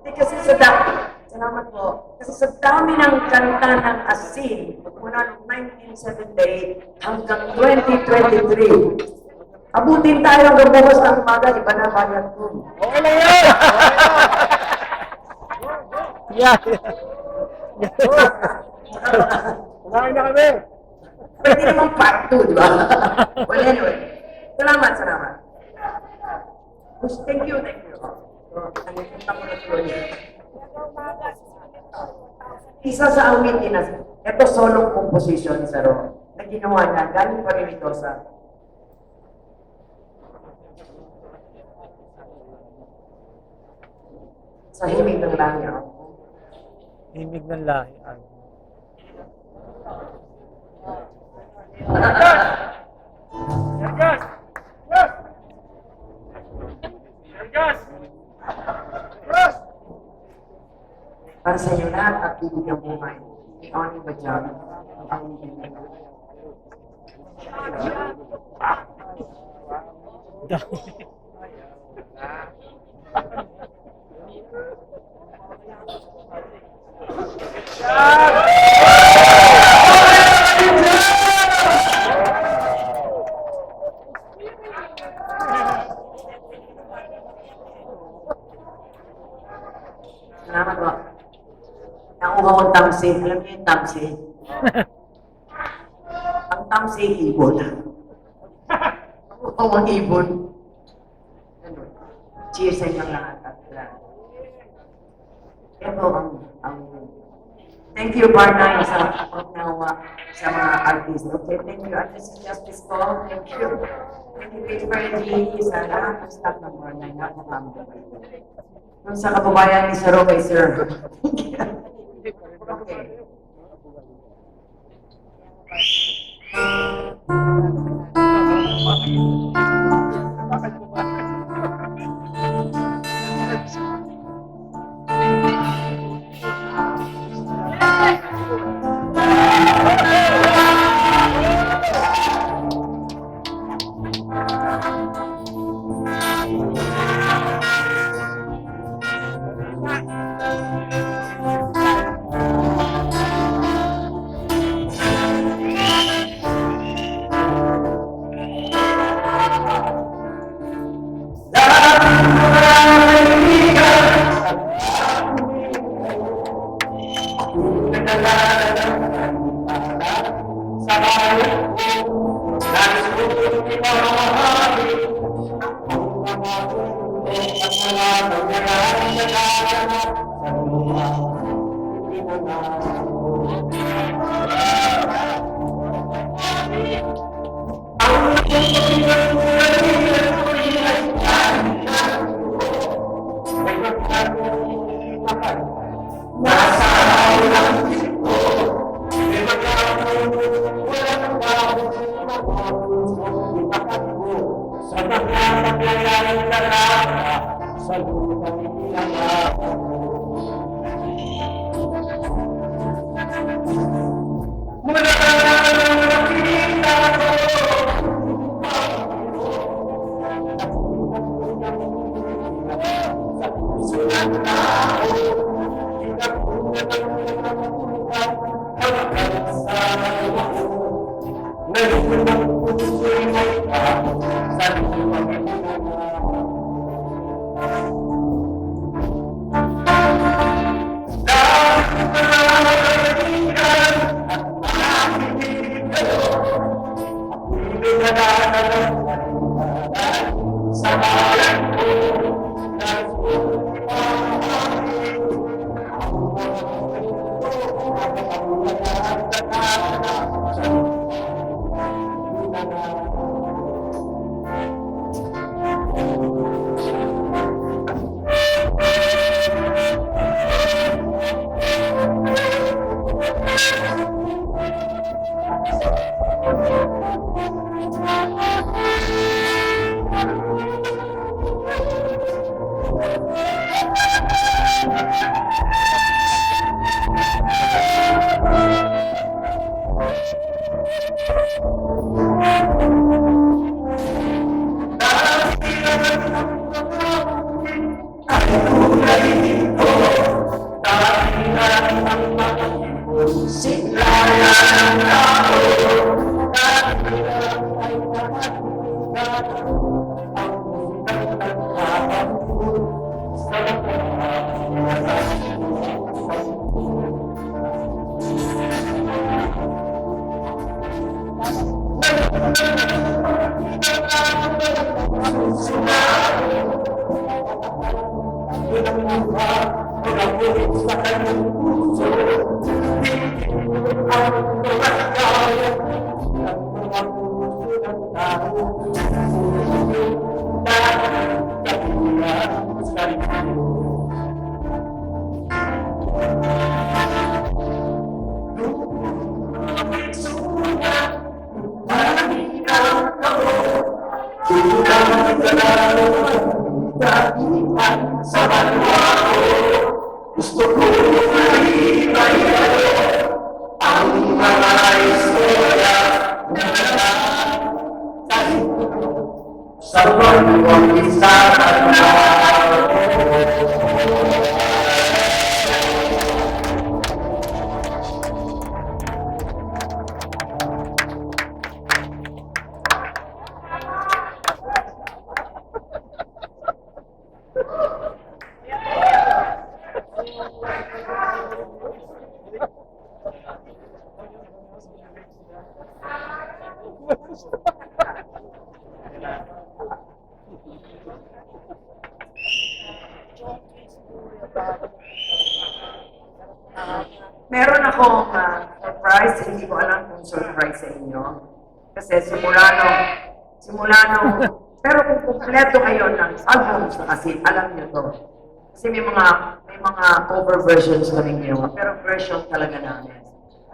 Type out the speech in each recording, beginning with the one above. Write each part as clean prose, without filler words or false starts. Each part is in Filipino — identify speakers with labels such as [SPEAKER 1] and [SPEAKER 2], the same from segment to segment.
[SPEAKER 1] Kasi sa dami, salamat po, kasi sa dami ng kanta ng asin, mula noong 1978 hanggang 2023, abutin tayo hanggang bukas ng umaga, iba na bayad ko.
[SPEAKER 2] Okay lang yan! Yeah. Kumain na kami!
[SPEAKER 1] Pwede naman part 2, di ba? Well, anyway, salamat. Thank you. Nalipunta ko na tuloy. Isa sa awit din ito solong composition sa Ro, na ginawa niya, galing pa rin ito sa himig ng langit.
[SPEAKER 2] Himig ng lahi. Yargas! Yargas! Yargas!
[SPEAKER 1] Para sa inyo lahat at bibigyan buhay. Ikaw ni Bajab, ang bibigyan. Salamat po. Nakuha kong tamsi. Alam niyo yung tamsi? Ang tamsi, ibon. Nakuha kong ibon. Cheers sa inyong lahat. Ito thank you, partner, sa pagnawa sa mga artist. Okay, thank you. Artist Justice ko. Thank you. Thank you, Page Friendly, sa lahat ng staff ng mga lahat na kami. Kung sa kababayan ni Sir kay Sir. Okay.
[SPEAKER 3] Gusto ko ang mga istorya na sa pag-umpisa at
[SPEAKER 1] Meron akong surprise, hindi ko alam kung surprise sa inyo. Kasi simula nung, pero kung kumpleto kayo ng albums na kasi, alam niyo to. Kasi may mga cover versions kami ginawa, pero version talaga namin.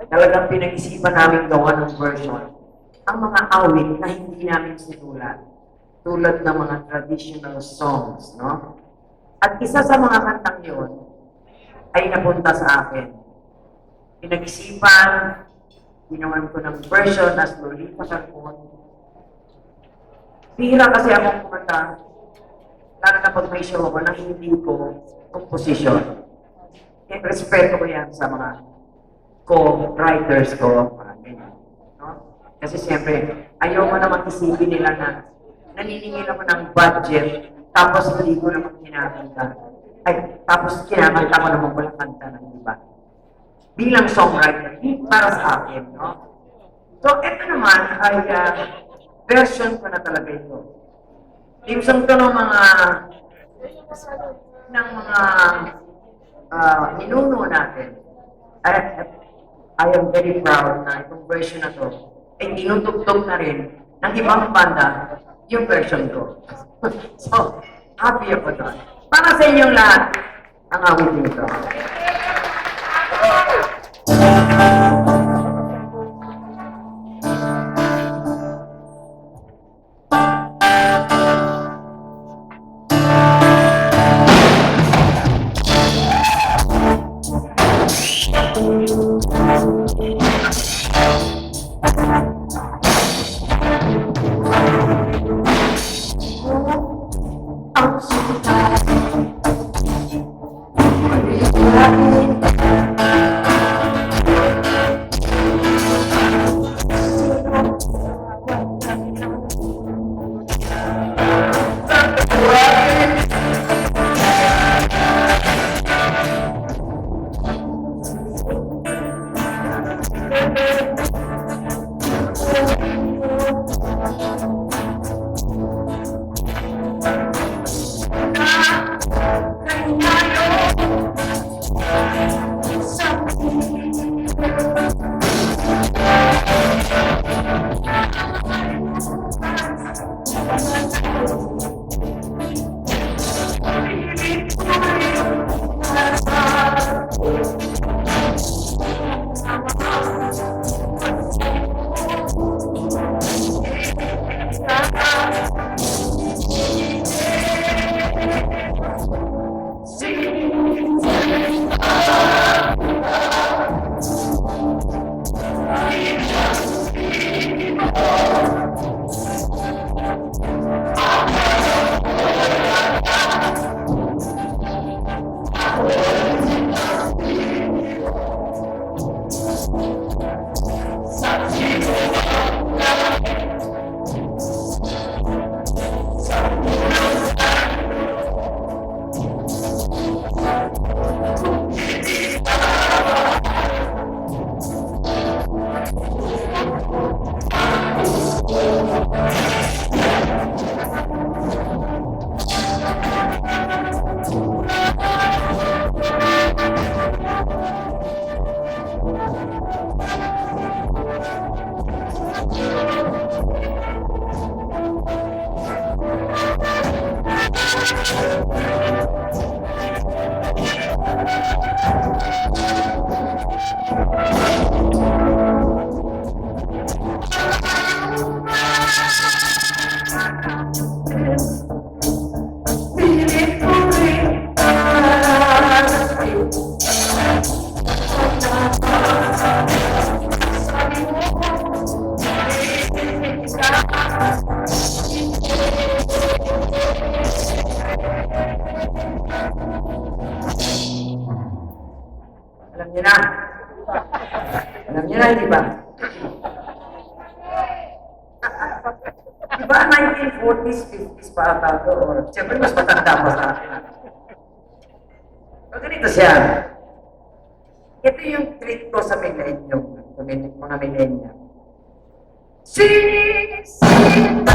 [SPEAKER 1] Talagang pinag-isipan namin gawa ng version. Ang mga awit na hindi namin sinulat, tulad ng mga traditional songs, no? At isa sa mga kantang yun ay napunta sa akin. Pinag-isipan, ginawan ko ng version as Lolita Carpon. Pira kasi akong kumanta, lalo na pag may show ako na hindi ko composition. Kaya respeto ko yan sa mga co-writers ko, mga ganyan. No? Kasi siyempre, ayaw mo naman isipin nila na naniningil ako ng budget, tapos hindi ko naman kinakanta. Ay, tapos kinakanta ko naman walang kanta ng iba. Bilang songwriter, hindi para sa akin, no? So, ito naman ay version ko na talaga ito. Yung song to ng mga ninuno natin. I am very proud na itong version na to ay tinutugtog na rin ng ibang banda yung version ko. So, happy ako doon. Para sa inyong lahat, ang awit nito. Ang sukat, Alam niyo na. Alam niyo na, di ba? Di ba 1940s, 50s pa ata ito? Siyempre, mas matanda pa sa akin. So, ganito siya. Ito yung treat ko sa millennium, sa mga millennium. Sinisita!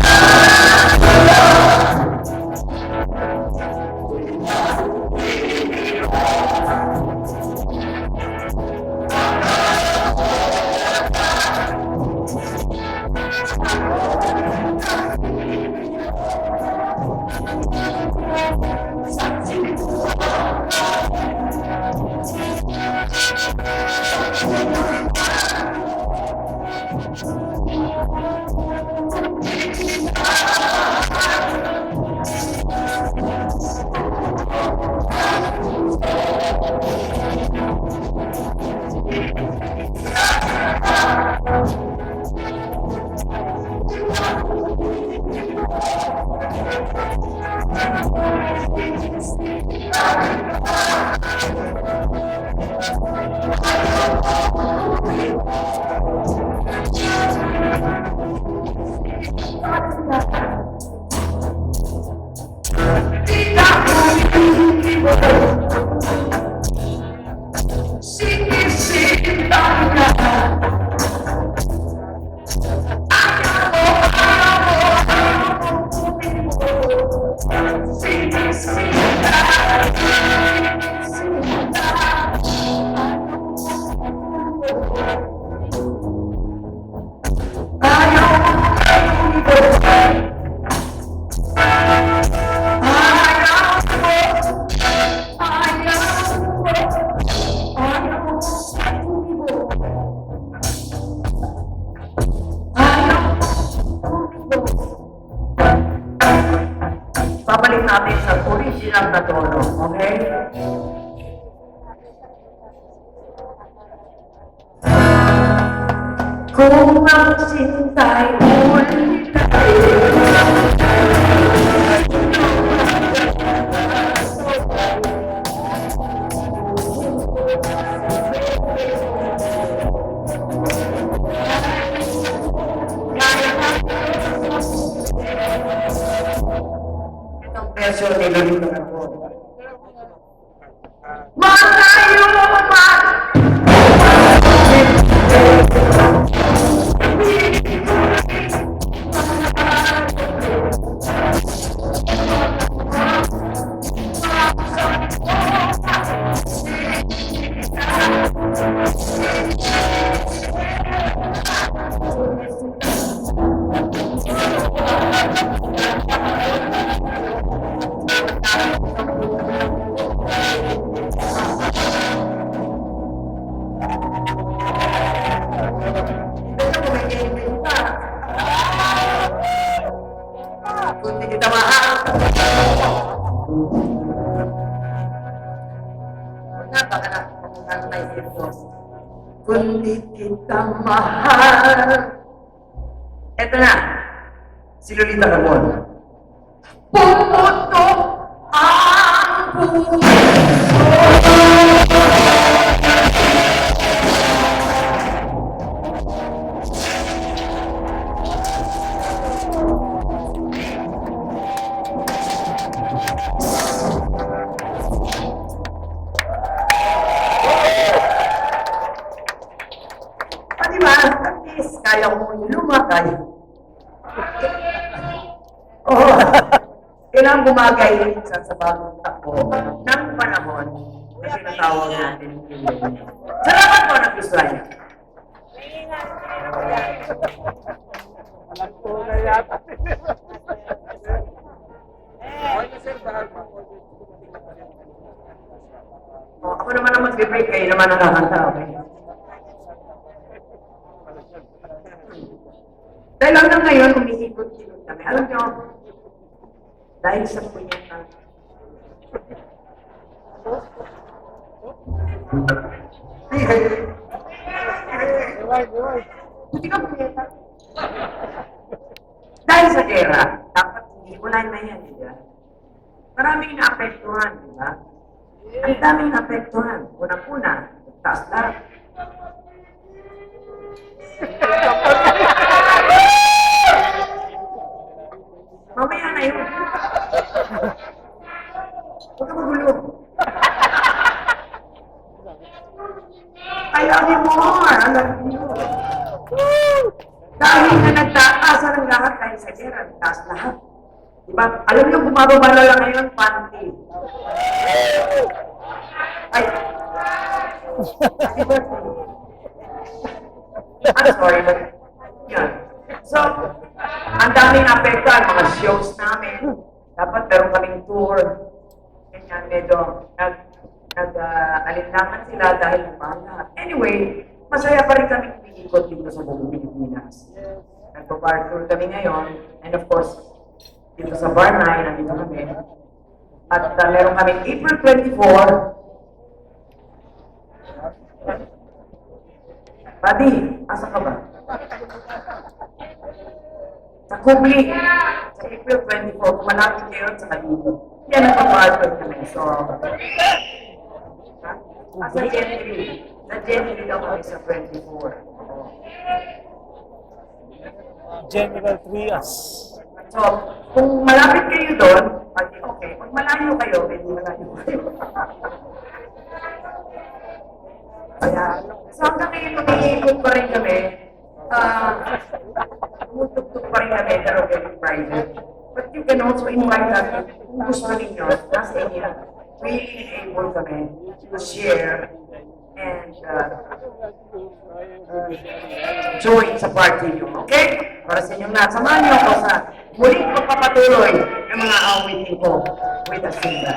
[SPEAKER 1] Babalik natin sa original na tono, okay? Kung ang sinta'y ulit itong version ni Lolita Carbon. Malayo man! Kung hindi kita mahal. Wala, baka nakukuhan na ito. Kung di kita mahal. Eto na. Si Lolita Carbon. Pumutok ang puso. Diba? At least, kaya ko lumakay. Oo. Kailangan bumagay sa bagong takbo ng panahon na tinatawag natin yung salamat po na Israel.
[SPEAKER 2] Alam ko na yata.
[SPEAKER 1] Ako naman ang mag-break, kayo naman ang kakanta, okay? Dahil hanggang ngayon, umiikot-ikot kami. Alam nyo, dahil sa punyetang Hindi ka punyeta. Dahil sa gera, dapat hindi wala na yan, di ba? Maraming naapektuhan, di ba? Ang daming naapektuhan. Una-una, Taas na. Mamaya na yun. Huwag ka magulo. I love you more. I love you. Dahil na nagtataas ang lahat dahil sa gera, nagtaas lahat. Diba? Alam niyo, bumababa na lang ngayon, panty. Ay. Happy birthday. I'm sorry, but yun. So, ang daming apektuhan, mga shows namin. Dapat meron kaming tour. Ganyan, medyo alinlangan sila dahil ng mahal. Anyway, masaya pa rin kaming umiikot dito sa buong Pilipinas. Nagpa-bar tour kami ngayon. And of course, dito sa Bar 9, nandito kami. At meron kami April 24. Buddy, asa ka ba? Sa Kubli. Sa April 24, kumalapit kayo sa Kalibo. Yan ang pag-bar kami. So, sa January. Sa January daw kami sa 24.
[SPEAKER 2] General Trias.
[SPEAKER 1] So, kung malapit kayo doon, okay. Pag malayo kayo, hindi malayo kayo. Kaya, so hanggang ngayon, umiikot pa rin kami. Tumutugtog pa rin kami, pero very private. But you can also invite us, kung gusto ninyo, nasa inyo, really able kami to share and join sa party nyo, okay? Para sa inyong lahat, samahan niyo ako sa muling pagpapatuloy ng mga awitin ko with a singer.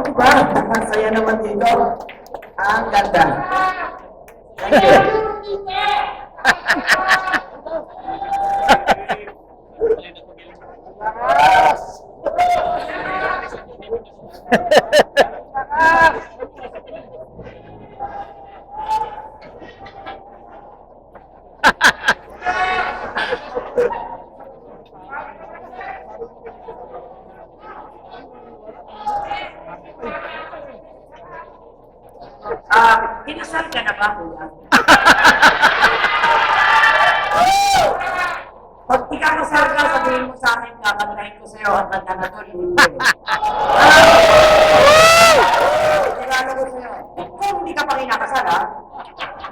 [SPEAKER 1] Diba? Ang saya naman dito. Ang ganda. Thank you. Kinasal ka na ba, kuya? Pag ikakasal ka, sabihin mo sa akin, kakantahin ko sa'yo ang kanta na to, hindi. Regalo ko sa'yo. Kung hindi ka pa kinakasal, ha?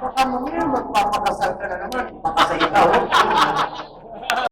[SPEAKER 1] Baka mamaya magpapakasal ka na naman. Baka sa ikaw.